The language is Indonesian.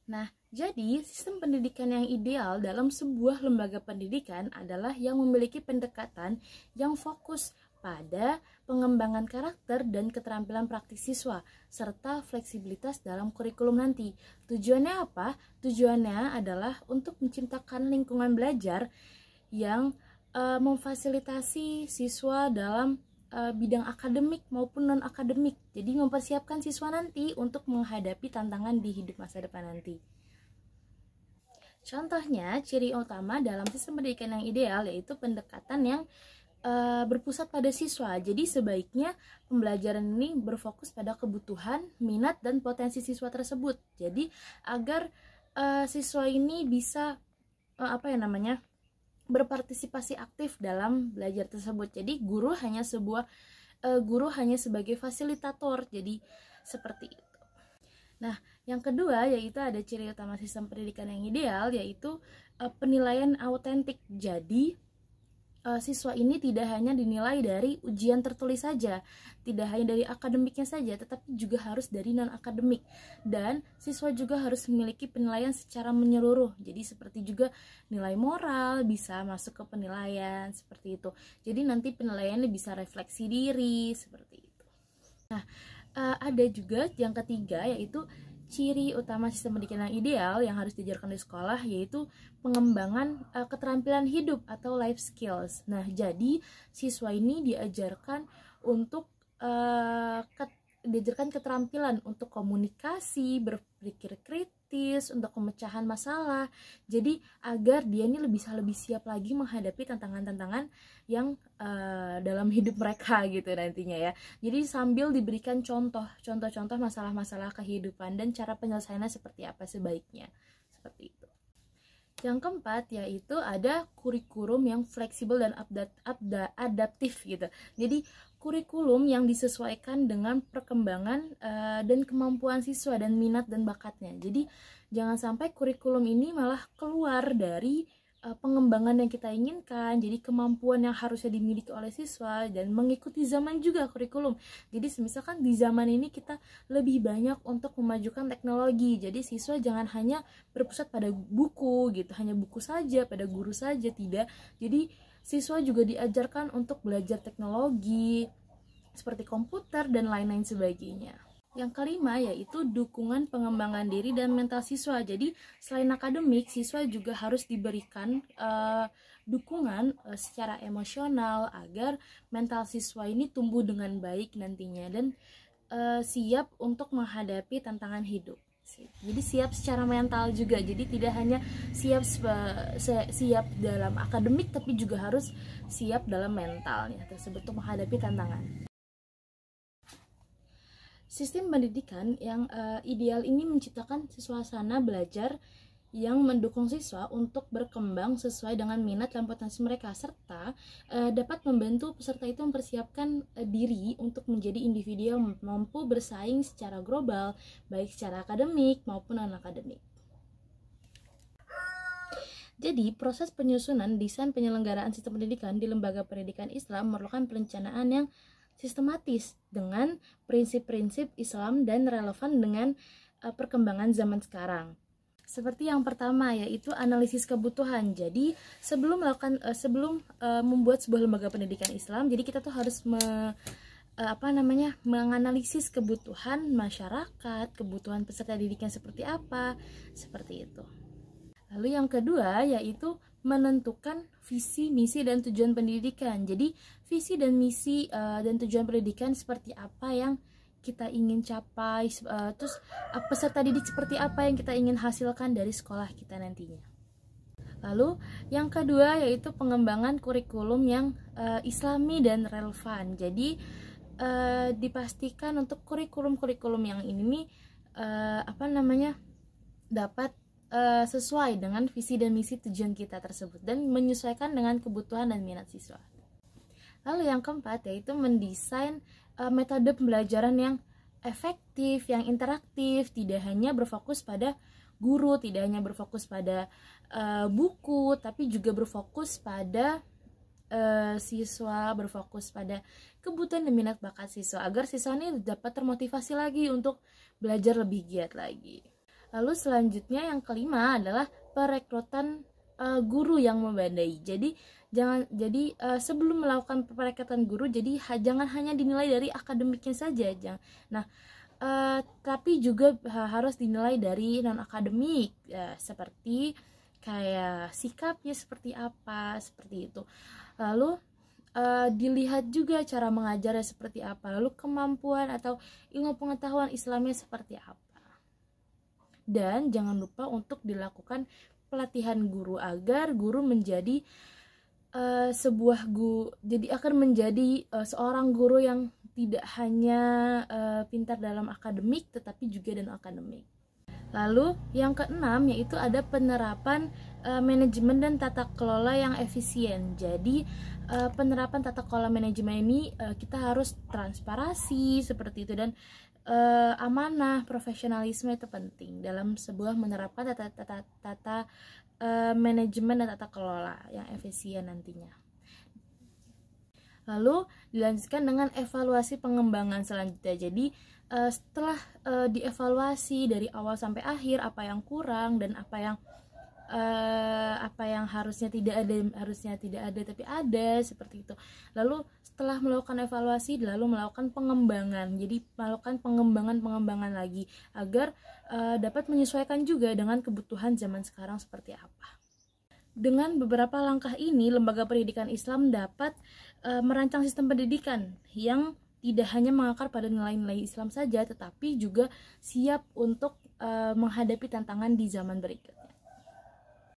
Nah, jadi sistem pendidikan yang ideal dalam sebuah lembaga pendidikan adalah yang memiliki pendekatan yang fokus pada pengembangan karakter dan keterampilan praktis siswa, serta fleksibilitas dalam kurikulum nanti. Tujuannya apa? Tujuannya adalah untuk menciptakan lingkungan belajar yang memfasilitasi siswa dalam bidang akademik maupun non-akademik. Jadi mempersiapkan siswa nanti untuk menghadapi tantangan di hidup masa depan nanti. Contohnya, ciri utama dalam sistem pendidikan yang ideal yaitu pendekatan yang berpusat pada siswa. Jadi sebaiknya pembelajaran ini berfokus pada kebutuhan, minat, dan potensi siswa tersebut. Jadi agar siswa ini bisa berpartisipasi aktif dalam belajar tersebut. Jadi guru hanya sebagai fasilitator. Jadi seperti itu. Nah, yang kedua yaitu ada ciri utama sistem pendidikan yang ideal yaitu penilaian autentik. Jadi siswa ini tidak hanya dinilai dari ujian tertulis saja, tidak hanya dari akademiknya saja, tetapi juga harus dari non-akademik. Dan siswa juga harus memiliki penilaian secara menyeluruh. Jadi seperti juga nilai moral bisa masuk ke penilaian, seperti itu. Jadi nanti penilaiannya bisa refleksi diri, seperti itu. Nah, ada juga yang ketiga yaitu ciri utama sistem pendidikan yang ideal yang harus diajarkan di sekolah yaitu pengembangan keterampilan hidup atau life skills. Nah, jadi siswa ini diajarkan untuk diajarkan keterampilan untuk komunikasi, berpikir kritis, untuk pemecahan masalah. Jadi agar dia ini bisa lebih siap lagi menghadapi tantangan-tantangan yang dalam hidup mereka gitu nantinya ya. Jadi sambil diberikan contoh-contoh masalah-masalah kehidupan dan cara penyelesaiannya seperti apa sebaiknya. Seperti itu. Yang keempat yaitu ada kurikulum yang fleksibel dan adaptif gitu. Jadi kurikulum yang disesuaikan dengan perkembangan dan kemampuan siswa dan minat dan bakatnya. Jadi jangan sampai kurikulum ini malah keluar dari pengembangan yang kita inginkan, jadi kemampuan yang harusnya dimiliki oleh siswa dan mengikuti zaman juga kurikulum. Jadi misalkan di zaman ini kita lebih banyak untuk memajukan teknologi, jadi siswa jangan hanya berpusat pada buku gitu, hanya buku saja, pada guru saja, tidak. Jadi siswa juga diajarkan untuk belajar teknologi seperti komputer dan lain-lain sebagainya. Yang kelima yaitu dukungan pengembangan diri dan mental siswa. Jadi selain akademik, siswa juga harus diberikan dukungan secara emosional agar mental siswa ini tumbuh dengan baik nantinya dan siap untuk menghadapi tantangan hidup. Jadi siap secara mental juga. Jadi tidak hanya siap dalam akademik, tapi juga harus siap dalam mentalnya tersebut untuk menghadapi tantangan. Sistem pendidikan yang ideal ini menciptakan suasana belajar yang mendukung siswa untuk berkembang sesuai dengan minat dan potensi mereka, serta dapat membantu peserta itu mempersiapkan diri untuk menjadi individu yang mampu bersaing secara global, baik secara akademik maupun non-akademik. Jadi, proses penyusunan desain penyelenggaraan sistem pendidikan di lembaga pendidikan Islam memerlukan perencanaan yang sistematis dengan prinsip-prinsip Islam dan relevan dengan perkembangan zaman sekarang. Seperti yang pertama yaitu analisis kebutuhan. Jadi sebelum membuat sebuah lembaga pendidikan Islam, jadi kita tuh harus menganalisis kebutuhan masyarakat, kebutuhan peserta didiknya seperti apa, seperti itu. Lalu yang kedua yaitu menentukan visi, misi, dan tujuan pendidikan. Jadi visi dan misi dan tujuan pendidikan seperti apa yang kita ingin capai, terus peserta didik seperti apa yang kita ingin hasilkan dari sekolah kita nantinya. Lalu yang kedua yaitu pengembangan kurikulum yang islami dan relevan. Jadi dipastikan untuk kurikulum yang ini dapat sesuai dengan visi dan misi tujuan kita tersebut dan menyesuaikan dengan kebutuhan dan minat siswa. Lalu yang keempat yaitu mendesain metode pembelajaran yang efektif, yang interaktif, tidak hanya berfokus pada guru, tidak hanya berfokus pada buku, tapi juga berfokus pada siswa, berfokus pada kebutuhan dan minat bakat siswa agar siswa ini dapat termotivasi lagi untuk belajar lebih giat lagi. Lalu selanjutnya yang kelima adalah perekrutan guru yang memadai. Jadi sebelum melakukan perekrutan guru, jadi jangan hanya dinilai dari akademiknya saja. Nah, tapi juga harus dinilai dari non akademik, seperti kayak sikapnya seperti apa, seperti itu. Lalu dilihat juga cara mengajarnya seperti apa, lalu kemampuan atau ilmu pengetahuan Islamnya seperti apa. Dan jangan lupa untuk dilakukan pelatihan guru agar guru menjadi akan menjadi seorang guru yang tidak hanya pintar dalam akademik tetapi juga dan akademik. Lalu yang keenam yaitu ada penerapan manajemen dan tata kelola yang efisien. Jadi penerapan tata kelola manajemen ini kita harus transparansi seperti itu, dan amanah, profesionalisme itu penting dalam sebuah menerapkan tata manajemen dan tata kelola yang efisien nantinya. Lalu dilanjutkan dengan evaluasi pengembangan selanjutnya. Jadi setelah dievaluasi dari awal sampai akhir apa yang kurang dan apa yang harusnya tidak ada tapi ada, seperti itu. Lalu setelah melakukan evaluasi lalu melakukan pengembangan. Jadi melakukan pengembangan lagi agar dapat menyesuaikan juga dengan kebutuhan zaman sekarang seperti apa. Dengan beberapa langkah ini, lembaga pendidikan Islam dapat merancang sistem pendidikan yang tidak hanya mengakar pada nilai-nilai Islam saja, tetapi juga siap untuk menghadapi tantangan di zaman berikut.